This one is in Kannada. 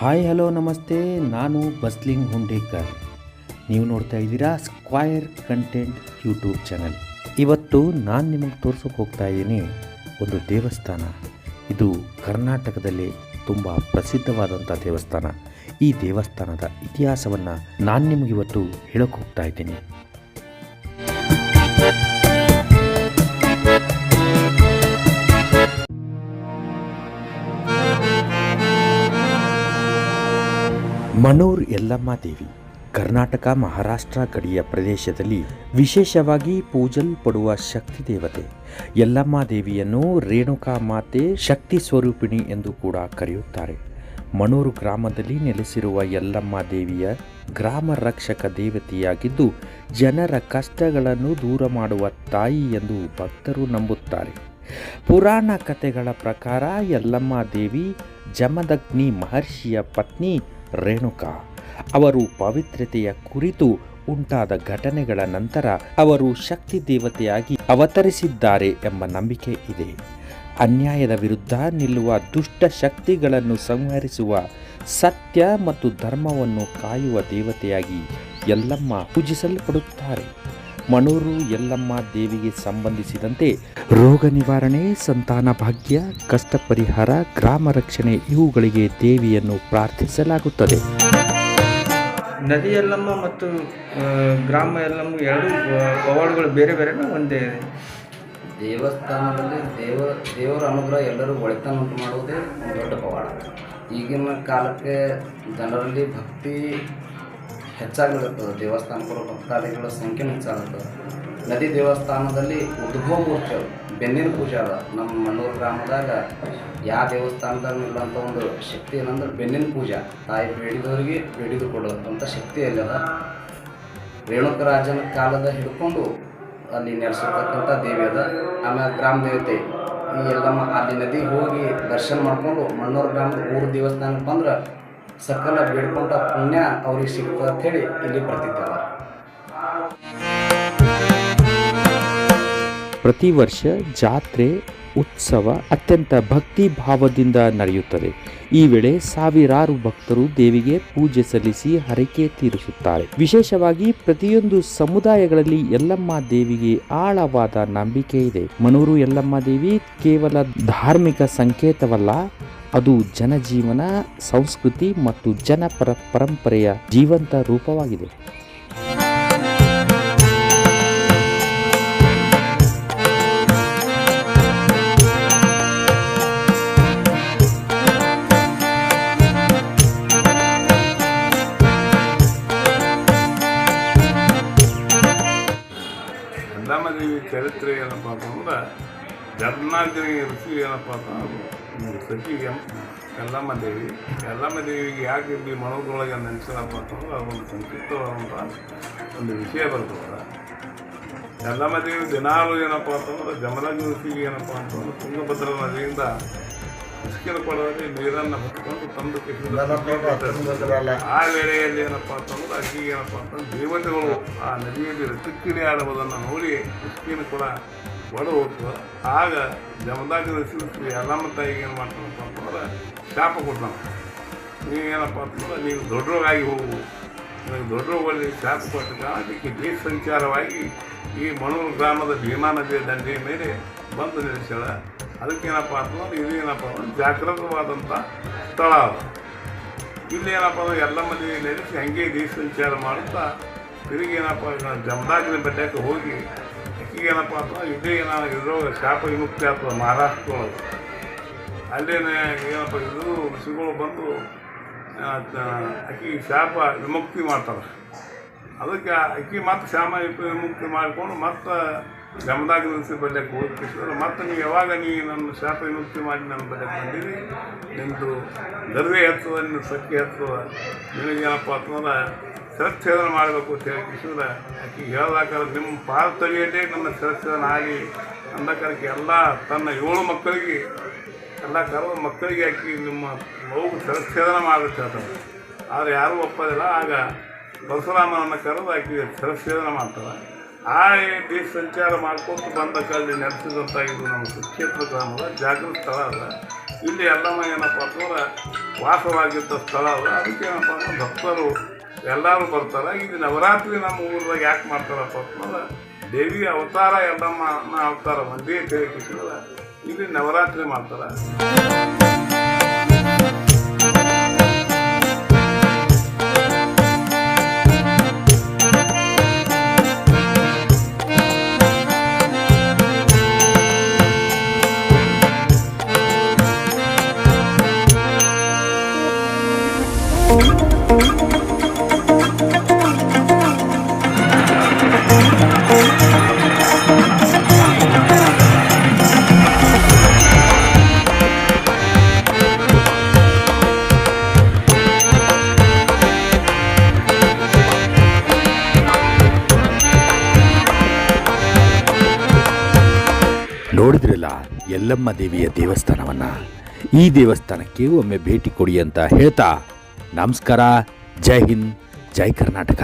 ಹಾಯ್ ಹಲೋ ನಮಸ್ತೆ, ನಾನು ಬಸ್ಲಿಂಗ್ ಹುಂಡೇಕರ್. ನೀವು ನೋಡ್ತಾ ಇದ್ದೀರಾ ಸ್ಕ್ವೈರ್ ಕಂಟೆಂಟ್ ಯೂಟ್ಯೂಬ್ ಚಾನಲ್. ಇವತ್ತು ನಾನು ನಿಮಗೆ ತೋರಿಸೋಕೆ ಹೋಗ್ತಾ ಇದ್ದೀನಿ ಒಂದು ದೇವಸ್ಥಾನ. ಇದು ಕರ್ನಾಟಕದಲ್ಲಿ ತುಂಬ ಪ್ರಸಿದ್ಧವಾದಂಥ ದೇವಸ್ಥಾನ. ಈ ದೇವಸ್ಥಾನದ ಇತಿಹಾಸವನ್ನು ನಾನು ನಿಮಗಿವತ್ತು ಹೇಳೋಕೆ ಹೋಗ್ತಾ ಇದ್ದೀನಿ. ಮಣೂರ್ ಯಲ್ಲಮ್ಮ ದೇವಿ ಕರ್ನಾಟಕ ಮಹಾರಾಷ್ಟ್ರ ಗಡಿಯ ಪ್ರದೇಶದಲ್ಲಿ ವಿಶೇಷವಾಗಿ ಪೂಜಲ್ಪಡುವ ಶಕ್ತಿ ದೇವತೆ. ಯಲ್ಲಮ್ಮ ದೇವಿಯನ್ನು ರೇಣುಕಾ ಮಾತೆ, ಶಕ್ತಿ ಸ್ವರೂಪಿಣಿ ಎಂದು ಕೂಡ ಕರೆಯುತ್ತಾರೆ. ಮಣೂರು ಗ್ರಾಮದಲ್ಲಿ ನೆಲೆಸಿರುವ ಯಲ್ಲಮ್ಮ ದೇವಿಯ ಗ್ರಾಮ ರಕ್ಷಕ ದೇವತೆಯಾಗಿದ್ದು ಜನರ ಕಷ್ಟಗಳನ್ನು ದೂರ ಮಾಡುವ ತಾಯಿ ಎಂದು ಭಕ್ತರು ನಂಬುತ್ತಾರೆ. ಪುರಾಣ ಕಥೆಗಳ ಪ್ರಕಾರ ಯಲ್ಲಮ್ಮ ದೇವಿ ಜಮದಗ್ನಿ ಮಹರ್ಷಿಯ ಪತ್ನಿ ರೇಣುಕಾ. ಅವರು ಪವಿತ್ರತೆಯ ಕುರಿತು ಉಂಟಾದ ಘಟನೆಗಳ ನಂತರ ಅವರು ಶಕ್ತಿ ದೇವತೆಯಾಗಿ ಅವತರಿಸಿದ್ದಾರೆ ಎಂಬ ನಂಬಿಕೆ ಇದೆ. ಅನ್ಯಾಯದ ವಿರುದ್ಧ ನಿಲ್ಲುವ ದುಷ್ಟ ಶಕ್ತಿಗಳನ್ನು ಸಂಹರಿಸುವ ಸತ್ಯ ಮತ್ತು ಧರ್ಮವನ್ನು ಕಾಯುವ ದೇವತೆಯಾಗಿ ಯಲ್ಲಮ್ಮ ಪೂಜಿಸಲ್ಪಡುತ್ತಾರೆ. ಮಣೂರು ಯಲ್ಲಮ್ಮ ದೇವಿಗೆ ಸಂಬಂಧಿಸಿದಂತೆ ರೋಗ ನಿವಾರಣೆ, ಸಂತಾನ ಭಾಗ್ಯ, ಕಷ್ಟ ಪರಿಹಾರ, ಗ್ರಾಮ ರಕ್ಷಣೆ ಇವುಗಳಿಗೆ ದೇವಿಯನ್ನು ಪ್ರಾರ್ಥಿಸಲಾಗುತ್ತದೆ. ನದಿ ಯಲ್ಲಮ್ಮ ಮತ್ತು ಗ್ರಾಮ ಯಲ್ಲಮ್ಮ ಎರಡು ಪವಾಡಗಳು ಬೇರೆ ಬೇರೆನೂ ಒಂದೇ. ದೇವಸ್ಥಾನದಲ್ಲಿ ದೇವರ ಅನುಗ್ರಹ ಎಲ್ಲರೂ ಒಳಿತನ್ನು ಉಂಟು ಮಾಡುವುದೇ ಒಂದು ದೊಡ್ಡ ಪವಾಡ. ಈಗಿನ ಕಾಲಕ್ಕೆ ಜನರಲ್ಲಿ ಭಕ್ತಿ ಹೆಚ್ಚಾಗಿರುತ್ತದೆ. ದೇವಸ್ಥಾನಗಳು ಭಕ್ತಾದಿಗಳ ಸಂಖ್ಯೆ ಹೆಚ್ಚಾಗುತ್ತದೆ. ನದಿ ದೇವಸ್ಥಾನದಲ್ಲಿ ಉದ್ಭವ ಮೂರ್ತಿಗಳು ಬೆನ್ನಿನ ಪೂಜೆ ಅದ. ನಮ್ಮ ಮಣ್ಣೂರು ಗ್ರಾಮದಾಗ ಯಾವ ದೇವಸ್ಥಾನದಾಗ ಇಲ್ಲಂಥ ಒಂದು ಶಕ್ತಿ ಏನಂದ್ರೆ ಬೆನ್ನಿನ ಪೂಜೆ. ತಾಯಿ ಬೇಡಿದವರಿಗೆ ಬೇಡಿದು ಕೊಡೋದಂಥ ಶಕ್ತಿ ಅಲ್ಲದ. ರೇಣುಕರಾಜನ ಕಾಲದ ಹಿಡ್ಕೊಂಡು ಅಲ್ಲಿ ನೆಲೆಸಿರ್ತಕ್ಕಂಥ ದೇವಿ ಅದ. ಆಮೇಲೆ ಗ್ರಾಮ ದೇವತೆ ಈ ಯಲ್ಲಮ್ಮ ಅಲ್ಲಿ ನದಿಗೆ ಹೋಗಿ ದರ್ಶನ ಮಾಡಿಕೊಂಡು ಮಣ್ಣೂರು ಗ್ರಾಮದ ಊರು ದೇವಸ್ಥಾನಕ್ಕೆ ಬಂದ್ರೆ ಸಕಲ ಬೇಡ್ಕೊಂಡ ಪುಣ್ಯ ಅವ್ರಿಗೆ ಸಿಗ್ತದೆ ಅಂತ ಹೇಳಿ ಇಲ್ಲಿ ಪ್ರತೀತಿ ಅದ. ಪ್ರತಿ ವರ್ಷ ಜಾತ್ರೆ ಉತ್ಸವ ಅತ್ಯಂತ ಭಕ್ತಿ ಭಾವದಿಂದ ನಡೆಯುತ್ತದೆ. ಈ ವೇಳೆ ಸಾವಿರಾರು ಭಕ್ತರು ದೇವಿಗೆ ಪೂಜೆ ಸಲ್ಲಿಸಿ ಹರಕೆ ತೀರಿಸುತ್ತಾರೆ. ವಿಶೇಷವಾಗಿ ಪ್ರತಿಯೊಂದು ಸಮುದಾಯಗಳಲ್ಲಿ ಯಲ್ಲಮ್ಮ ದೇವಿಗೆ ಆಳವಾದ ನಂಬಿಕೆ ಇದೆ. ಮಣೂರು ಯಲ್ಲಮ್ಮ ದೇವಿ ಕೇವಲ ಧಾರ್ಮಿಕ ಸಂಕೇತವಲ್ಲ, ಅದು ಜನಜೀವನ, ಸಂಸ್ಕೃತಿ ಮತ್ತು ಪರಂಪರೆಯ ಜೀವಂತ ರೂಪವಾಗಿದೆ. ಯಲ್ಲಮ್ಮ ದೇವಿ ಚರಿತ್ರೆ ಏನಪ್ಪ ಅಂತಂದ್ರೆ, ಜಗನ್ನಾಥನಿಗೆ ಋಷಿ ಏನಪ್ಪ ಅಂತಂದ್ರೆ ಸಚಿಗೆ ಯಲ್ಲಮ್ಮ ದೇವಿಗೆ ಯಾಕೆ ಇಲ್ಲಿ ಮಣೂರೊಳಗೆ ನೆನೆಸ್ತಾರಪ್ಪ ಅಂತಂದ್ರೆ ಅದೊಂದು ಸಂಕ್ಷಿಪ್ತವಾದಂಥ ಒಂದು ವಿಷಯ ಬರ್ತದೆ. ಯಲ್ಲಮ್ಮ ದೇವಿ ದಿನಾಲು ಏನಪ್ಪ ಅಂತಂದ್ರೆ ಜಮದಗ್ನಿ ಋಷಿಗೆ ಏನಪ್ಪ ಅಂತಂದ್ರೆ ತುಂಗಭದ್ರಾ ನದಿಯಿಂದ ಉಸ್ಕಿನ ಕೊಡದಲ್ಲಿ ನೀರನ್ನು ಹೊತ್ಕೊಂಡು ತಂದು ಆ ವೇಳೆಯಲ್ಲಿ ಏನಪ್ಪ ಅಂತಂದ್ರೆ ಅಕ್ಕಿಗೆ ಏನಪ್ಪ ಅಂತಂದ್ರೆ ದೇವತೆಗಳು ಆ ನದಿಯಲ್ಲಿ ರಕ್ತಕ್ಕಿಡಿ ಆಡುವುದನ್ನು ನೋಡಿ ಉಸ್ಕಿನ ಕೂಡ ಒಡೆದು ಹೋಗ್ತದೆ. ಆಗ ಜಮದಗ್ನಿ ಋಷಿ ಯಲ್ಲಮ್ಮ ತಾಯಿಗೆ ಏನು ಮಾಡ್ತಾನಪ್ಪ ಅಂತಂದ್ರೆ ಶಾಪ ಕೊಡ್ತಾನೆ. ನೀವೇನಪ್ಪ ಅಂತಂದ್ರೆ ನೀವು ದೊಡ್ಡರೋಗಾಗಿ ಹೋಗು, ನಿನಗೆ ದೊಡ್ಡರೋಗಲ್ಲಿ ಶಾಪ ಕೊಟ್ಟ ಕಾರಣಕ್ಕೆ ದೇಶ ಸಂಚಾರವಾಗಿ ಈ ಮಣೂರು ಗ್ರಾಮದ ಭೀಮಾ ನದಿಯ ದಂಡೆಯ ಮೇಲೆ ಬಂದು ನಿಲ್ಲಿಸ್ಯಾಳ. ಅದಕ್ಕೇನಪ್ಪ ಅಂತಂದ್ರೆ ಇದೇನಪ್ಪ ಅಂದ್ರೆ ಜಾಗೃತವಾದಂಥ ಸ್ಥಳ ಅದ. ಇಲ್ಲೇನಪ್ಪ ಅಂದ್ರೆ ಯಲ್ಲಮ್ಮ ದೇವಿ ನೆಲೆಸಿ ಹಂಗೆ ದೇಶ ಸಂಚಾರ ಮಾಡುತ್ತಾ ತಿರುಗಿ ಏನಪ್ಪ ಜಮದಗ್ನಿ ಬೆಟ್ಟಕ್ಕೆ ಹೋಗಿ ಅಕ್ಕಿಗೇನಪ್ಪ ಅಂತಂದ್ರೆ ಇದೇ ಇರೋ ಶಾಪ ವಿಮುಕ್ತಿ ಆಗ್ತದೆ ಮಹಾರಾಷ್ಟ್ರದೊಳಗೆ. ಅಲ್ಲೇನೆ ಏನಪ್ಪ ಇದು ಋಷಿಗಳು ಬಂದು ಅಕ್ಕಿ ಶಾಪ ವಿಮುಕ್ತಿ ಮಾಡ್ತಾರೆ. ಅದಕ್ಕೆ ಅಕ್ಕಿ ಮತ್ತೆ ಶಾಪ ವಿಮುಕ್ತಿ ಮಾಡಿಕೊಂಡು ಮತ್ತೆ ಜಮದಗ್ನಿ ಋಷಿ ಬಲ್ಯಕ್ಕೆ ಹೋಗಿಸಿದ್ರೆ ಮತ್ತೆ ನೀವು ಯಾವಾಗ ನನ್ನ ಶಾಪ ವಿಮುಕ್ತಿ ಮಾಡಿ ನನ್ನ ಬಲ್ಯಕ್ಕೆ ಬಂದಿರಿ, ನಿಮ್ಮದು ಗರ್ವೆ ಹೆಚ್ಚದ, ನಿನ್ನ ಸಕ್ಕಿ ಹೆಚ್ಚದ, ನಿನಗೇನಪ್ಪ ಅಂತಂದ್ರೆ ಶಿರಚ್ಛೇದನ ಮಾಡಬೇಕು ಅಂತ ಹೇಳಿಸಿದ್ರೆ ಆಕೆ ಹೇಳ್ದಾಕಾರ ನಿಮ್ಮ ಪಾರ್ಥಳಿಯಲ್ಲೇ ನನ್ನ ಶಿರಚ್ಛೇದನ ಆಗಿ ಅಂದಕಾರಕ್ಕೆ ಎಲ್ಲ ತನ್ನ 7 ಮಕ್ಕಳಿಗೆ ಎಲ್ಲ ಕರೆದ ಮಕ್ಕಳಿಗೆ ಆಕಿ ನಿಮ್ಮ ಮಗು ಶಿರಚ್ಛೇದನ ಮಾಡಬೇಕು ಹೇಳ್ತಾರೆ. ಆದರೆ ಯಾರೂ ಒಪ್ಪೋದಿಲ್ಲ. ಆಗ ಪರಶುರಾಮನನ್ನು ಕರೆದು ಆಕೆಗೆ ಶಿರಚ್ಛೇದನ ಮಾಡ್ತಾರೆ. ಆ ದೇಶ ಸಂಚಾರ ಮಾಡ್ಕೊತ ಬಂದ ಕಾಲದಲ್ಲಿ ನೆಲೆಸಿದಂಥ ಇದು ನಮ್ಮ ಸುಕ್ಷೇತ್ರ ಗ್ರಾಮದ ಜಾಗೃತ ಸ್ಥಳ ಅದ. ಇಲ್ಲಿ ಎಲ್ಲಮ್ಮ ಏನಪ್ಪ ಅಂತಂದ್ರೆ ವಾಸವಾಗಿದ್ದ ಸ್ಥಳ ಅದ. ಅದಕ್ಕೆ ಏನಪ್ಪ ಅಂದ್ರೆ ಭಕ್ತರು ಎಲ್ಲರೂ ಬರ್ತಾರೆ. ಇದು ನವರಾತ್ರಿ ನಮ್ಮ ಊರಾಗ ಯಾಕೆ ಮಾಡ್ತಾರಪ್ಪ ಅಂತಂದ್ರೆ ದೇವಿ ಅವತಾರ ಎಲ್ಲಮ್ಮನ ಅವತಾರ ಒಂದೇ ತಿಳಿಸಿದ್ರೆ ಇಲ್ಲಿ ನವರಾತ್ರಿ ಮಾಡ್ತಾರೆ. ನೋಡಿದ್ರಲ್ಲ ಯಲ್ಲಮ್ಮ ದೇವಿಯ ದೇವಸ್ಥಾನವನ್ನ. ಈ ದೇವಸ್ಥಾನಕ್ಕೆ ಒಮ್ಮೆ ಭೇಟಿ ಕೊಡಿ ಅಂತ ಹೇಳ್ತಾ ನಮಸ್ಕಾರ. ಜೈ ಹಿಂದ್, ಜೈ ಕರ್ನಾಟಕ.